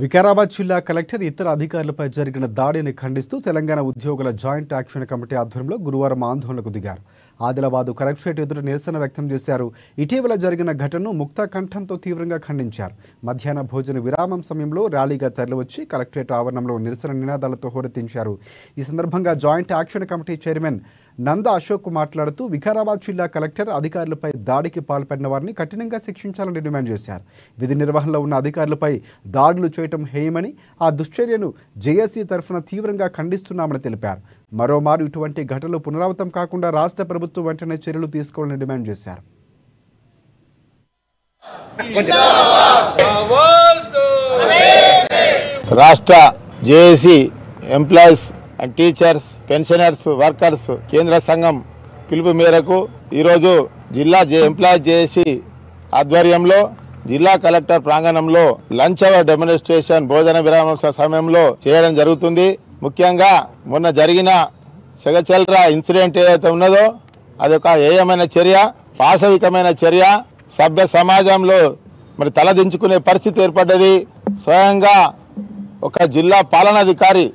వికారాబాద్ జిల్లా కలెక్టర్ ఇతర అధికారులపై జరిగిన దాడిని ఖండిస్తూ తెలంగాణ ఉద్యోగుల జాయింట్ యాక్షన్ కమిటీ ఆధ్వర్యంలో గురువారం ఆందోళనకు దిగారు. ఆదిలాబాద్ కలెక్టరేట్ ఎదుట నిరసన వ్యక్తం చేశారు. ఇటీవల జరిగిన ఘటనను ముక్త కంఠంతో తీవ్రంగా ఖండించారు. మధ్యాహ్న భోజన విరామం సమయంలో ర్యాలీగా తరలివచ్చి కలెక్టరేట్ ఆవరణంలో నిరసన నినాదాలతో హోరెత్తించారు. ఈ సందర్భంగా జాయింట్ యాక్షన్ కమిటీ చైర్మన్ నంద అశోక్ మాట్లాడుతూ వికారాబాద్ జిల్లా కలెక్టర్ అధికారులపై దాడికి పాల్పడిన వారిని కఠినంగా శిక్షించాలని డిమాండ్ చేశారు. విధి నిర్వహణలో ఉన్న అధికారులపై దాడులు చేయడం హేయమని, ఆ దుశ్చర్యను జేఏసీ తరఫున తీవ్రంగా ఖండిస్తున్నామని తెలిపారు. మరోమారు ఇటువంటి ఘటనలు పునరావృతం కాకుండా రాష్ట్ర ప్రభుత్వం వెంటనే చర్యలు తీసుకోవాలని డిమాండ్ చేశారు. రాష్ట్ర JAC employees and teachers, pensioners, workers కేంద్ర సంఘం పిలుపు మేరకు ఈరోజు జిల్లా ఎంప్లాయీస్ జేఏసీ ఆధ్వర్యంలో జిల్లా కలెక్టర్ ప్రాంగణంలో లంచ్ అవర్ డెమోన్స్ట్రేషన్ భోజన విరామం సమయంలో చేయడం జరుగుతుంది. ముఖ్యంగా మొన్న జరిగిన సెగచల్రా ఇన్సిడెంట్ ఏదైతే ఉన్నదో అదొక హేయమైన చర్య, పాశవికమైన చర్య. సభ్య సమాజంలో మరి తలదించుకునే పరిస్థితి ఏర్పడ్డది. స్వయంగా ఒక జిల్లా పాలనాధికారి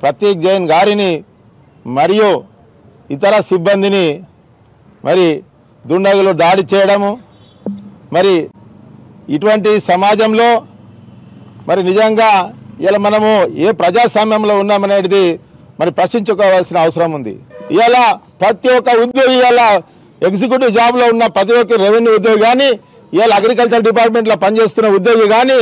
ప్రతీక్ జైన్ గారిని మరియు ఇతర సిబ్బందిని మరి దుండగులు దాడి చేయడము, మరి ఇటువంటి సమాజంలో మరి నిజంగా ఇలా మనము ఏ ప్రజాస్వామ్యంలో ఉన్నామనేది మరి ప్రశ్నించుకోవాల్సిన అవసరం ఉంది. ఇలా ప్రతి ఒక్క ఉద్యోగి, ఇలా ఎగ్జిక్యూటివ్ జాబ్లో ఉన్న ప్రతి ఒక్క రెవెన్యూ ఉద్యోగి కానీ, ఇలా అగ్రికల్చర్ డిపార్ట్మెంట్లో పనిచేస్తున్న ఉద్యోగి కానీ,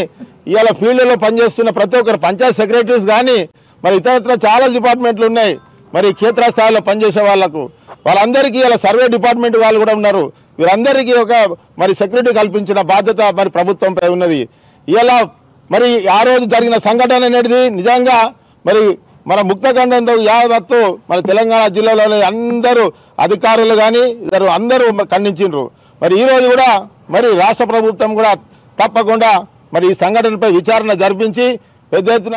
ఇలా ఫీల్డ్లో పనిచేస్తున్న ప్రతి ఒక్కరు పంచాయత్ సెక్రటరీస్ కానీ, మరి ఇతరత్ర చాలా డిపార్ట్మెంట్లు ఉన్నాయి. మరి క్షేత్రస్థాయిలో పనిచేసే వాళ్ళందరికీ ఇలా సర్వే డిపార్ట్మెంట్ వాళ్ళు కూడా ఉన్నారు. వీరందరికీ ఒక మరి సెక్యూరిటీ కల్పించిన బాధ్యత మరి ప్రభుత్వంపై ఉన్నది. ఇలా మరి ఆ రోజు జరిగిన సంఘటన అనేది నిజంగా మరి మన ముక్తఖండంతో యావత్తు మన తెలంగాణ జిల్లాలోని అందరూ అధికారులు కానీ ఇద్దరు అందరూ ఖండించారు. మరి ఈరోజు కూడా మరి రాష్ట్ర ప్రభుత్వం కూడా తప్పకుండా మరి ఈ సంఘటనపై విచారణ జరిపించి పెద్ద ఎత్తున